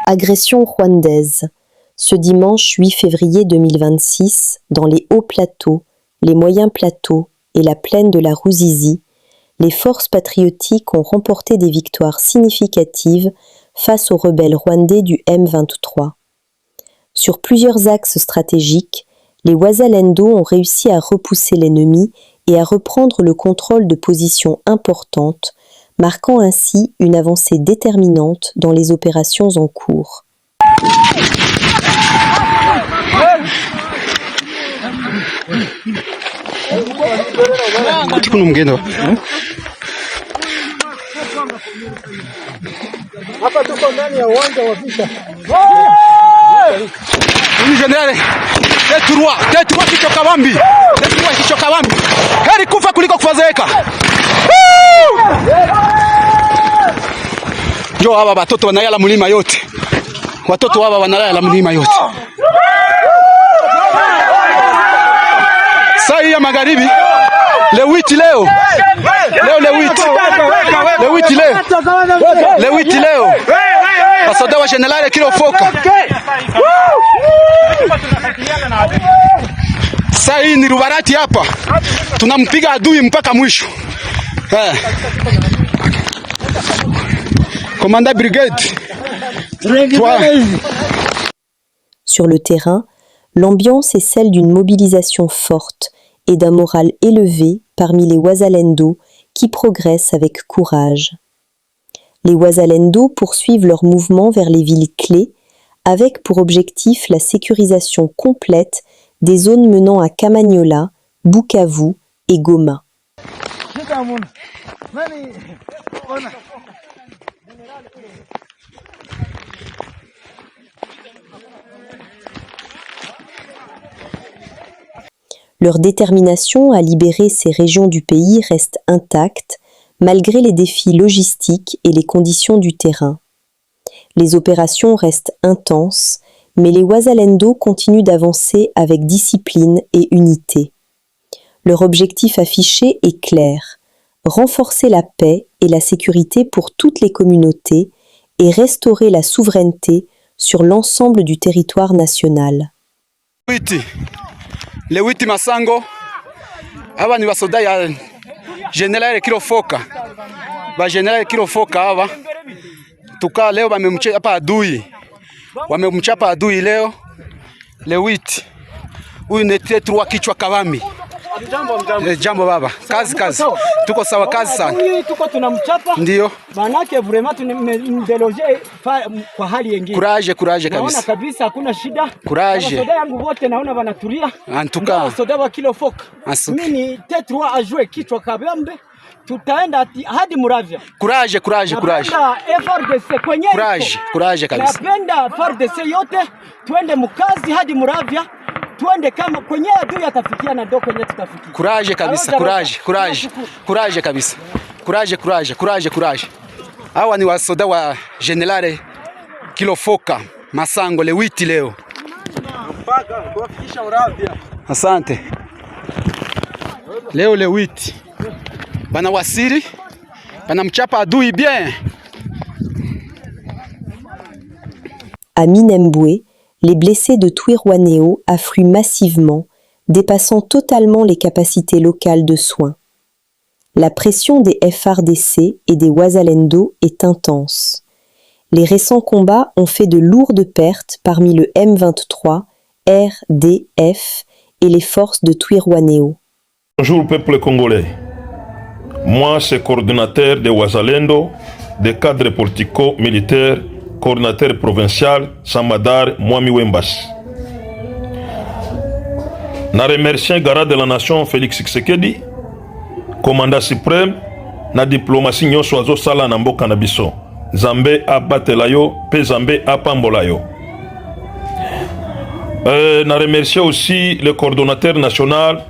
Agression rwandaise. Ce dimanche 8 février 2026, dans les hauts plateaux, les moyens plateaux et la plaine de la Ruzizi, les forces patriotiques ont remporté des victoires significatives face aux rebelles rwandais du M23. Sur plusieurs axes stratégiques, les Wazalendo ont réussi à repousser l'ennemi et à reprendre le contrôle de positions importantes, marquant ainsi une avancée déterminante dans les opérations en cours. Hapa tuko ndani ya uwanja wa vita. Ni general T3 kichoka wambi. Heri kufa kuliko kufazeeka. Njoo hapa watoto wanayala mlima yote. Watoto hapa wanayala mlima yote. Saa hii ya magharibi le 8 leo wasoda wa general Kilofoka. Saa hii ni Rubarati hapa, tunampiga adui mpaka mwisho. Commandant brigade. Sur le terrain, l'ambiance est celle d'une mobilisation forte et d'un moral élevé parmi les Wazalendo qui progressent avec courage. Les Wazalendo poursuivent leur mouvement vers les villes clés avec pour objectif la sécurisation complète des zones menant à Kamanyola, Bukavu et Goma. Leur détermination à libérer ces régions du pays reste intacte, malgré les défis logistiques et les conditions du terrain. Les opérations restent intenses, mais les Wazalendo continuent d'avancer avec discipline et unité. Leur objectif affiché est clair: renforcer la paix et la sécurité pour toutes les communautés et restaurer la souveraineté sur l'ensemble du territoire national. Le 8 Masango, aba ni basoda ya General Kilofoka. Ba General Kilofoka aba tuka leo wamemchapa adui. Wamemchapa adui leo le 8. Huyu ni T3 kichwa kawambi. Jambo baba. Kazi. Tuko sawa, kazi sana. Tuko tunamchapa. Ndio. Manake vraiment tumedeloge kwa hali nyingine. Courage kabisa. Naona kabisa hakuna shida. Courage. Soda yangu wote naona wanatulia. Antuka. Soda wa Kilofoka. Mimi T3 ajue kichwa kabambe. Tutaenda hadi Muravya. Courage. FRDC kwenye. Courage kabisa. Napenda FRDC yote tuende mkazi hadi Muravya. Tuende kama kwenye adui atafikia na ndo kwenye tutafikia. Courage kabisa, courage kabisa. Courage. Hawa ni wasoda wa General Kilofoka Masango le 8 leo. Mpaka kuwafikisha Muravya. Asante. Leo le 8. Bana wasiri, bana mchapa adui bien. À Minembwe, les blessés de Twirwanéo affluent massivement, dépassant totalement les capacités locales de soins. La pression des FRDC et des Wazalendo est intense. Les récents combats ont fait de lourdes pertes parmi le M23, RDF et les forces de Twirwanéo. Bonjour peuple congolais. Moi, c'est coordonnateur de Wazalendo, des cadres politico-militaires, coordinateur provincial Samadar Mwami Wembas. Na remercie garant de la nation Félix Tshisekedi, commandant suprême na diplomatie nyonso azosala na mboka na biso. Nzambe abatela yo, pe Nzambe apambola yo. Na remercie aussi le coordonnateur national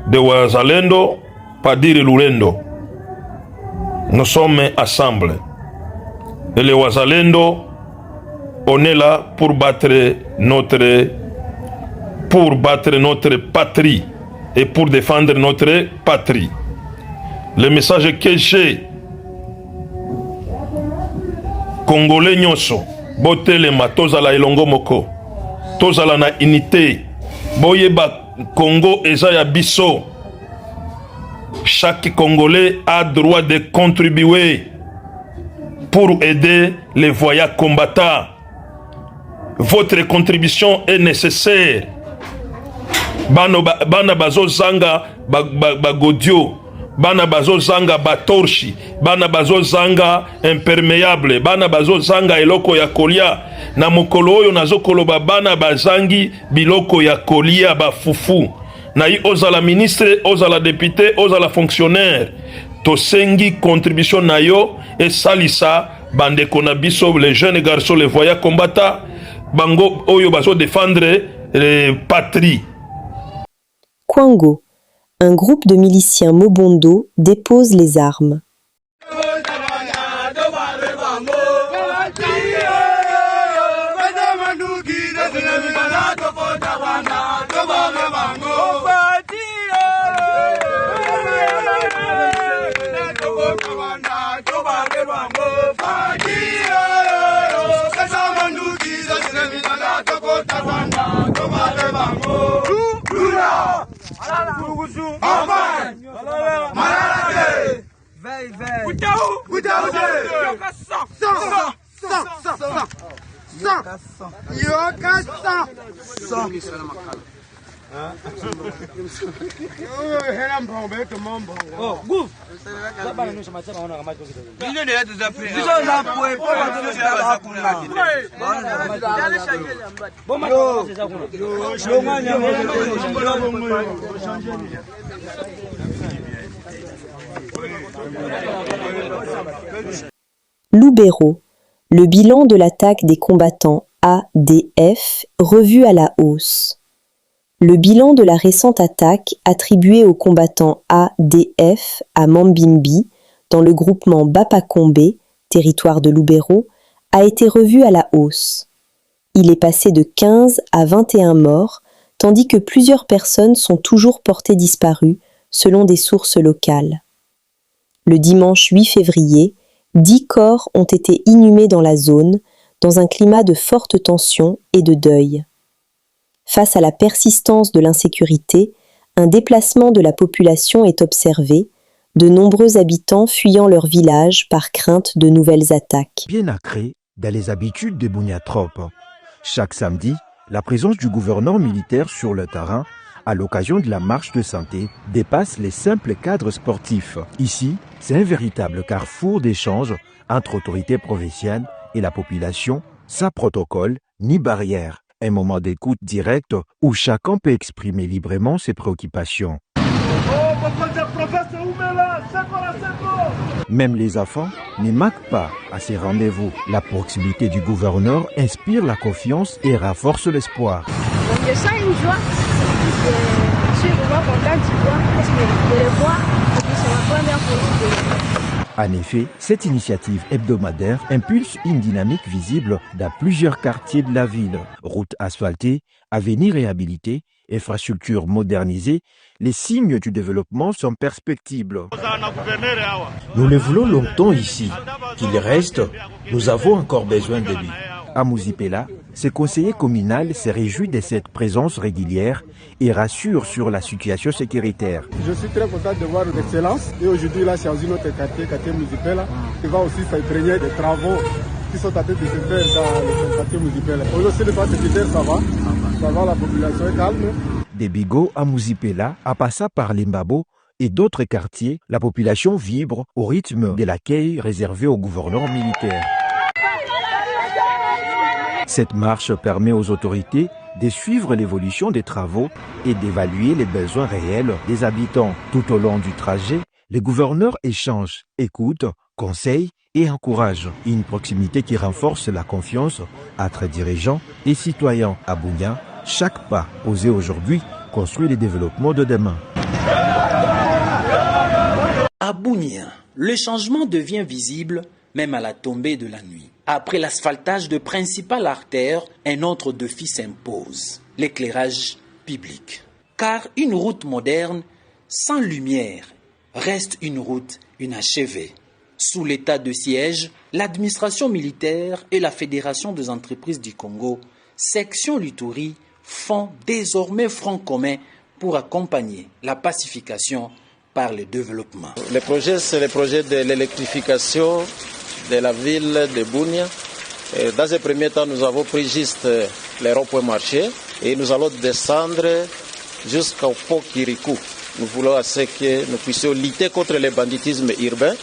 de Wazalendo, Padiri Lulendo. Nous sommes ensemble. Et les Wazalendo, on est là pour battre notre patrie et pour défendre notre patrie. Le message que j'ai Congolais nyonso, botelema tozala elongo moko, tozala na unité, boyeba Congo eza ya biso. Chaque Congolais a droit de contribuer pour aider les voyants combattants. Votre contribution est nécessaire. Bana bazo zanga bagodio, bana bazo zanga batorshi, bana bazo zanga imperméable, bana bazo zanga eloko ya kolia. Na mokolo oyo nazokoloba bana bazangi biloko ya kolia bafufu. Na yi ozala ministre, ozala député, ozala fonctionnaire. Tosengi contribution na yo et salisa bandeko na biso les jeunes garçons les voyants combattants bango oyo bazo défendre les patries. Kwango, un groupe de miliciens Mobondo dépose les armes. Lubero, le bilan de l'attaque des combattants ADF revu à la hausse. Le bilan de la récente attaque attribuée aux combattants ADF à Mambimbi, dans le groupement Bapakombe, territoire de Lubero, a été revu à la hausse. Il est passé de 15 à 21 morts, tandis que plusieurs personnes sont toujours portées disparues, selon des sources locales. Le dimanche 8 février, 10 corps ont été inhumés dans la zone, dans un climat de forte tension et de deuil. Face à la persistance de l'insécurité, un déplacement de la population est observé, de nombreux habitants fuyant leur village par crainte de nouvelles attaques. Bien ancré dans les habitudes de Bouniatrope. Chaque samedi, la présence du gouverneur militaire sur le terrain à l'occasion de la marche de santé dépasse les simples cadres sportifs. Ici, c'est un véritable carrefour d'échange entre autorités provinciales et la population, sans protocole ni barrière. Un moment d'écoute directe où chacun peut exprimer librement ses préoccupations. Même les enfants ne manquent pas à ces rendez-vous. La proximité du gouverneur inspire la confiance et renforce l'espoir. Donc je sens une joie. Je suis vraiment contente de les voir. C'est ma première fois. En effet, cette initiative hebdomadaire impulse une dynamique visible dans plusieurs quartiers de la ville. Routes asphaltées, avenues réhabilitées, infrastructures modernisées, les signes du développement sont perceptibles. Nous le voulons longtemps ici. Qu'il reste, nous avons encore besoin de lui. À Mouzipela, ce conseiller communal se réjouit de cette présence régulière et rassure sur la situation sécuritaire. Je suis très content de voir l'excellence et aujourd'hui là c'est dans notre quartier Mouzipela, qui va aussi s'imprégner des travaux qui sont en train de se faire dans le quartier Mouzipela. Aujourd'hui le plan sécuritaire ça va, la population est calme. Des Bigots à Mouzipela, à passer par Limbabo et d'autres quartiers, la population vibre au rythme de l'accueil réservé au gouverneur militaire. Cette marche permet aux autorités de suivre l'évolution des travaux et d'évaluer les besoins réels des habitants. Tout au long du trajet, les gouverneurs échangent, écoutent, conseillent et encouragent. Une proximité qui renforce la confiance entre dirigeants et citoyens. À Bunia, chaque pas posé aujourd'hui construit le développement de demain. À Bunia, le changement devient visible même à la tombée de la nuit. Après l'asphaltage de principales artères, un autre défi s'impose, l'éclairage public. Car une route moderne, sans lumière, reste une route inachevée. Sous l'état de siège, l'administration militaire et la Fédération des entreprises du Congo, section Luturi, font désormais front commun pour accompagner la pacification par le développement. Le projet, c'est le projet de l'électrification de la ville de Bunia. Dans un premier temps, nous avons pris juste les ronds-points marchés et nous allons descendre jusqu'au pont Kirikou. Nous voulons assez que nous puissions lutter contre le banditisme urbain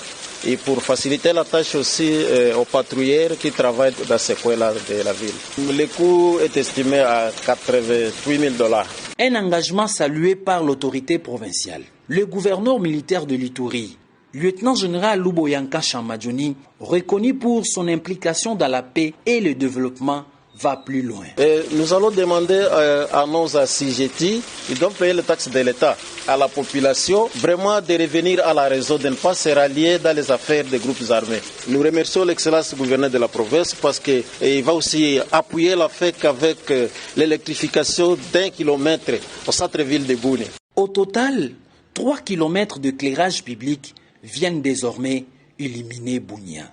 et pour faciliter la tâche aussi aux patrouilleurs qui travaillent dans ces coins-là de la ville. Le coût est estimé à $88 000. Un engagement salué par l'autorité provinciale. Le gouverneur militaire de l'Ituri, lieutenant-général Luboyanka Chamadjoni, reconnu pour son implication dans la paix et le développement, va plus loin. Nous allons demander à nos assujettis, ils doivent payer les taxes de l'État, à la population, vraiment de revenir à la raison, de ne pas se rallier dans les affaires des groupes armés. Nous remercions l'excellence gouverneur de la province parce qu'il va aussi appuyer le fait qu'avec l'électrification d'1 kilomètre au centre-ville de Bunia. Au total, 3 kilomètres d'éclairage public viennent désormais illuminer Bunia.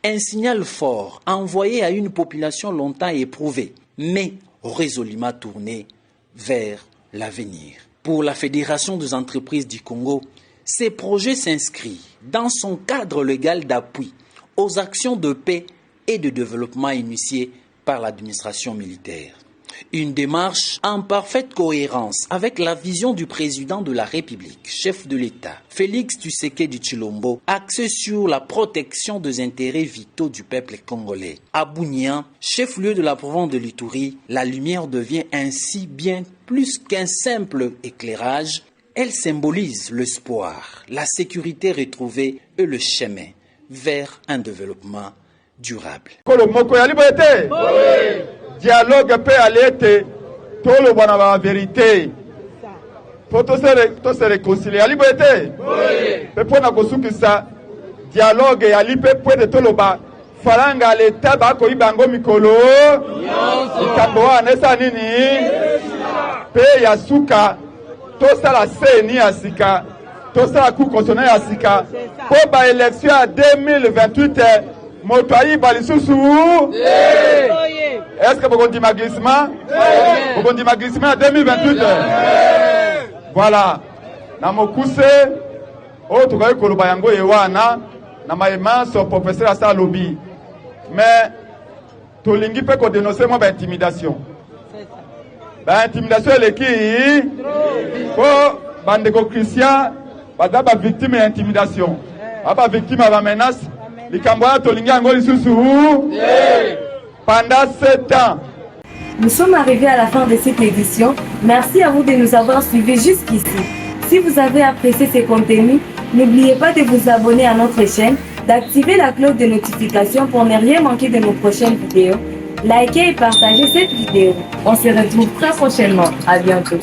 Un signal fort envoyé à une population longtemps éprouvée, mais résolument tournée vers l'avenir. Pour la Fédération des entreprises du Congo, ces projets s'inscrivent dans son cadre légal d'appui aux actions de paix et de développement initiées par l'administration militaire. Une démarche en parfaite cohérence avec la vision du président de la République, chef de l'État, Félix Tshisekedi Tshilombo, axée sur la protection des intérêts vitaux du peuple congolais. À Bunia, chef-lieu de la province de l'Ituri, la lumière devient ainsi bien plus qu'un simple éclairage. Elle symbolise l'espoir, la sécurité retrouvée et le chemin vers un développement durable. Dialogue peut aller être tout le bon la vérité. Faut tous se réconcilier. Ali boete. Mais pour na kosuki ça dialogue ya lipe pour de tout le bas. Faranga l'État ba ko ibango mikolo. Ikambo anesa nini? Pe ya suka. To sala seni asika. To sala cour constitutionnelle asika. Pour ba élection à 2028 motoyi balisusu. Est-ce que vous avez un glissement? Vous avez un glissement en 2028? Voilà. Na mokuse, tu vas que le bayango yewana, na maïma son professeur à sa lobby. Mais, tu lingi peut qu'on dénonce moi intimidation. Intimidation elle est qui? Oh, bandeko Christian, badaba victime d'intimidation. Aba victime à la menace. Likambwa to lingi angoli susu. Pendant 7 ans. Nous sommes arrivés à la fin de cette édition. Merci à vous de nous avoir suivis jusqu'ici. Si vous avez apprécié ces contenus, n'oubliez pas de vous abonner à notre chaîne, d'activer la cloche de notification pour ne rien manquer de nos prochaines vidéos. Likez et partagez cette vidéo. On se retrouve très prochainement. À bientôt.